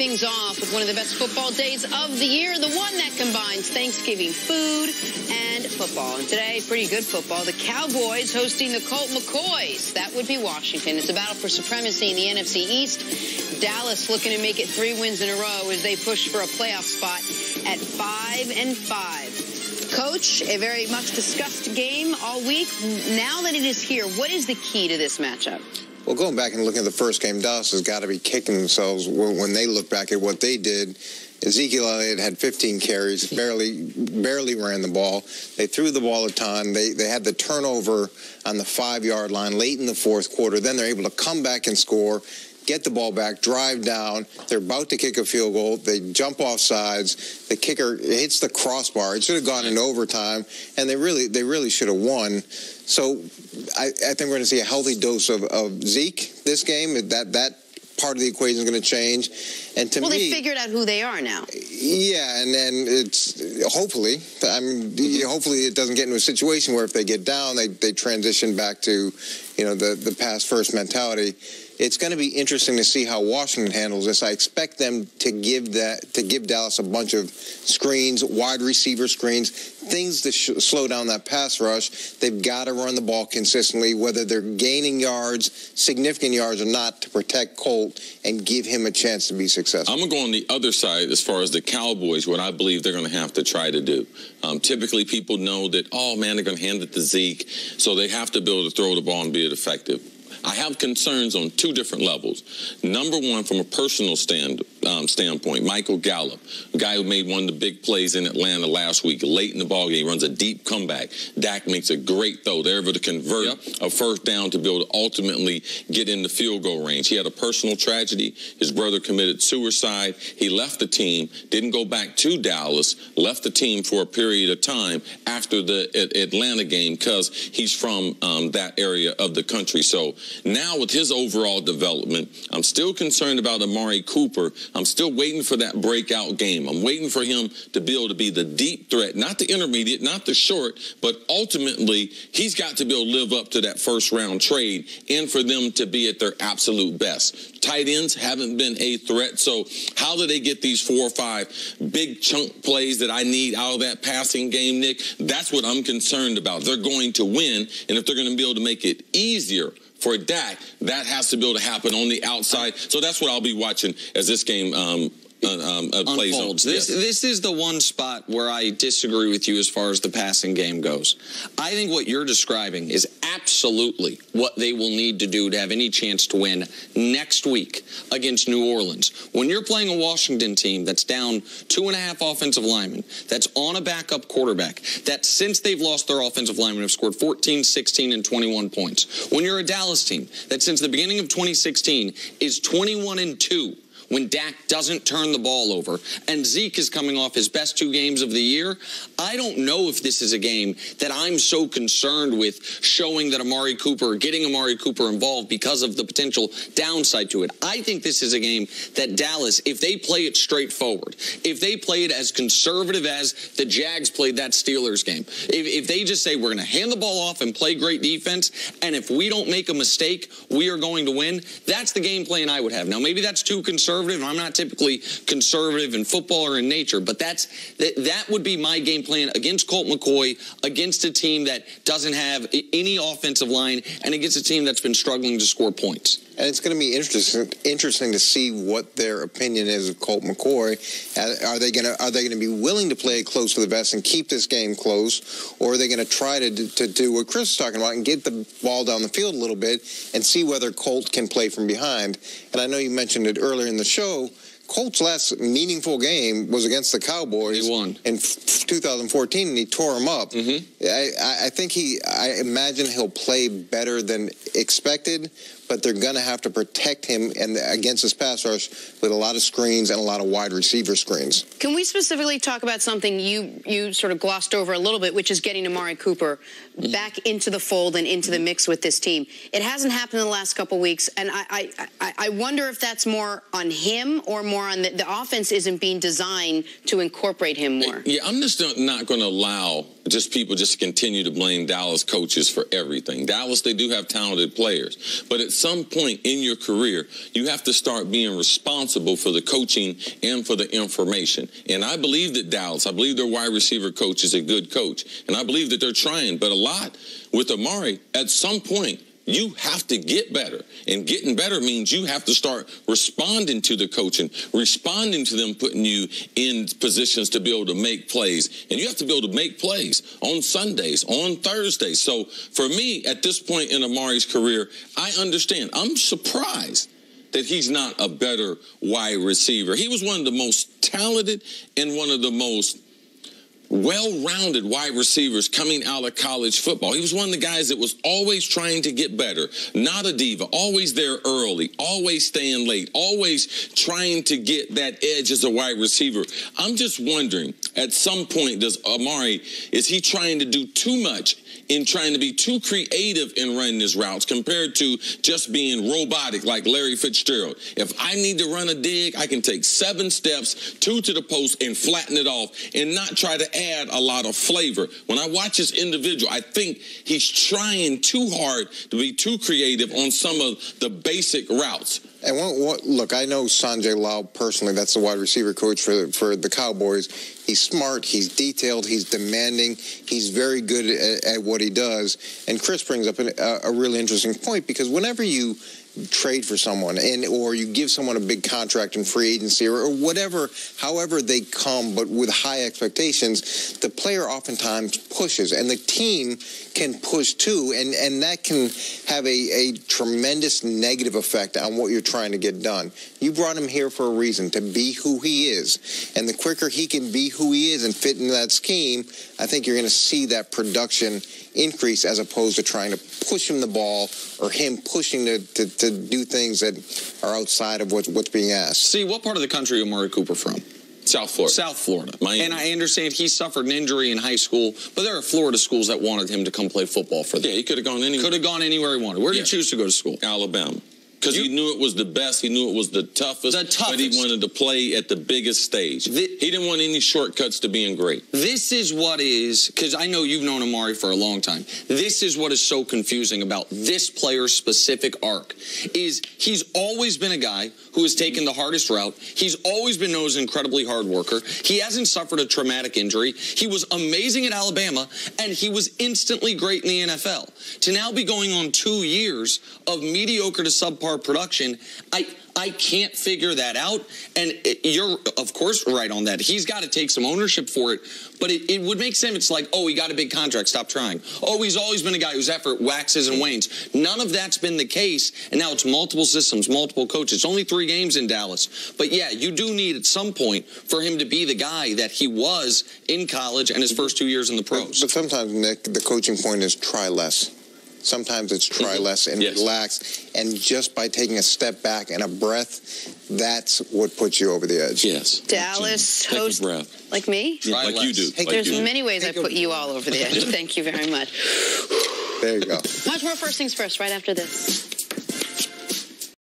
Things off with one of the best football days of the year, the one that combines Thanksgiving food and football. And today, pretty good football. The Cowboys hosting the Colt McCoys. That would be Washington. It's a battle for supremacy in the NFC East. Dallas looking to make it 3 wins in a row as they push for a playoff spot at 5-5. Coach, a very much discussed game all week. Now that it is here, what is the key to this matchup? Well, going back and looking at the first game, Dallas has got to be kicking themselves when they look back at what they did. Ezekiel Elliott had 15 carries, barely ran the ball. They threw the ball a ton. They had the turnover on the 5-yard line late in the fourth quarter. Then they're able to come back and score, get the ball back, drive down. They're about to kick a field goal. They jump off sides. The kicker hits the crossbar. It should have gone in overtime, and they really should have won. So I think we're going to see a healthy dose of Zeke this game. That part of the equation is going to change. And to me, they figured out who they are now. Yeah, and then it's hopefully it doesn't get into a situation where if they get down, they transition back to the pass first mentality. It's going to be interesting to see how Washington handles this. I expect them to give Dallas a bunch of screens, wide receiver screens, things to slow down that pass rush. They've got to run the ball consistently, whether they're gaining yards, significant yards or not, to protect Colt and give him a chance to be successful. I'm going to go on the other side as far as the Cowboys, what I believe they're going to have to try to do. Typically, people know that, oh, man, they're going to hand it to Zeke, so they have to be able to throw the ball and be effective. I have concerns on 2 different levels. Number one, from a personal standpoint, Michael Gallup, a guy who made one of the big plays in Atlanta last week, late in the ballgame, he runs a deep comeback. Dak makes a great throw. They're able to convert a first down to be able to ultimately get in the field goal range. He had a personal tragedy. His brother committed suicide. He left the team, didn't go back to Dallas, left the team for a period of time after the Atlanta game because he's from that area of the country. So now with his overall development, I'm still concerned about Amari Cooper. I'm still waiting for that breakout game. I'm waiting for him to be able to be the deep threat, not the intermediate, not the short, but ultimately he's got to be able to live up to that first-round trade and for them to be at their absolute best. Tight ends haven't been a threat, so how do they get these 4 or 5 big chunk plays that I need out of that passing game, Nick? That's what I'm concerned about. They're going to win, and if they're going to be able to make it easier for Dak, that has to be able to happen on the outside. So that's what I'll be watching as this game plays on. This is the one spot where I disagree with you as far as the passing game goes. I think what you're describing is absolutely what they will need to do to have any chance to win next week against New Orleans. When you're playing a Washington team that's down 2.5 offensive linemen, that's on a backup quarterback, that since they've lost their offensive linemen have scored 14, 16, and 21 points. When you're a Dallas team that since the beginning of 2016 is 21-2, when Dak doesn't turn the ball over, and Zeke is coming off his best 2 games of the year, I don't know if this is a game that I'm so concerned with showing that getting Amari Cooper involved because of the potential downside to it. I think this is a game that Dallas, if they play it straightforward, if they play it as conservative as the Jags played that Steelers game, if they just say we're going to hand the ball off and play great defense, and if we don't make a mistake, we are going to win, that's the game plan I would have. Now, maybe that's too conservative. I'm not typically conservative in football or in nature, but that would be my game plan against Colt McCoy, against a team that doesn't have any offensive line, and against a team that's been struggling to score points. And it's going to be interesting to see what their opinion is of Colt McCoy. Are they going to be willing to play it close to the vest and keep this game close, or are they going to try to do what Chris is talking about and get the ball down the field a little bit and see whether Colt can play from behind? And I know you mentioned it earlier in the show. Colt's last meaningful game was against the Cowboys. He won in 2014, and he tore him up. I imagine he'll play better than expected, but they're going to have to protect him and against his pass rush with a lot of screens and a lot of wide receiver screens. Can we specifically talk about something you sort of glossed over a little bit, which is getting Amari Cooper back into the fold and into the mix with this team? It hasn't happened in the last couple of weeks, and I wonder if that's more on him or more on the offense isn't being designed to incorporate him more. Yeah, I'm just not going to allow just people just continue to blame Dallas coaches for everything. Dallas, they do have talented players. But at some point in your career, you have to start being responsible for the coaching and for the information. And I believe that Dallas, I believe their wide receiver coach is a good coach. And I believe that they're trying. But a lot with Amari, at some point, you have to get better. And getting better means you have to start responding to the coaching, responding to them putting you in positions to be able to make plays. And you have to be able to make plays on Sundays, on Thursdays. So for me, at this point in Amari's career, I understand. I'm surprised that he's not a better wide receiver. He was one of the most talented and one of the most well-rounded wide receivers coming out of college football. He was one of the guys that was always trying to get better, not a diva, always there early, always staying late, always trying to get that edge as a wide receiver. I'm just wondering, at some point, does Amari, is he trying to do too much in trying to be too creative in running his routes compared to just being robotic like Larry Fitzgerald? If I need to run a dig, I can take 7 steps, 2 to the post, and flatten it off and not try to add a lot of flavor. When I watch this individual, I think he's trying too hard to be too creative on some of the basic routes. And look, I know Sanjay Lal personally. That's the wide receiver coach for the Cowboys. He's smart. He's detailed. He's demanding. He's very good at what he does. And Chris brings up a really interesting point, because whenever you trade for someone or you give someone a big contract in free agency or whatever, however they come, but with high expectations, the player oftentimes pushes, and the team can push too, and that can have a tremendous negative effect on what you're trying to get done. You brought him here for a reason, to be who he is, and the quicker he can be who he is and fit into that scheme, I think you're going to see that production increase, as opposed to trying to push him the ball or him pushing to do things that are outside of what's being asked. See, what part of the country is Amari Cooper from? South Florida. South Florida. Miami. And I understand he suffered an injury in high school, but there are Florida schools that wanted him to come play football for them. Yeah, he could have gone anywhere. Could have gone anywhere he wanted. Where did he choose to go to school? Alabama. Because he knew it was the best. He knew it was the toughest. But he wanted to play at the biggest stage. He didn't want any shortcuts to being great. This is what is, because I know you've known Amari for a long time. This is what is so confusing about this player's specific arc, is he's always been a guy who has taken the hardest route. He's always been known as an incredibly hard worker. He hasn't suffered a traumatic injury. He was amazing at Alabama, and he was instantly great in the NFL. To now be going on 2 years of mediocre to subpar production, I can't figure that out. And you're, of course, right on that. He's got to take some ownership for it. But it would make sense. It's like, oh, he got a big contract, stop trying. Oh, he's always been a guy whose effort waxes and wanes. None of that's been the case. And now it's multiple systems, multiple coaches. It's only 3 games in Dallas. But, yeah, you do need at some point for him to be the guy that he was in college and his first 2 years in the pros. But sometimes, Nick, the coaching point is try less. Sometimes it's try less and relax. And just by taking a step back and a breath, that's what puts you over the edge. Yes. Dallas host, like me? Yeah, like you do. There's many ways I put you all over the edge. Thank you very much. There you go. Much more First Things First right after this.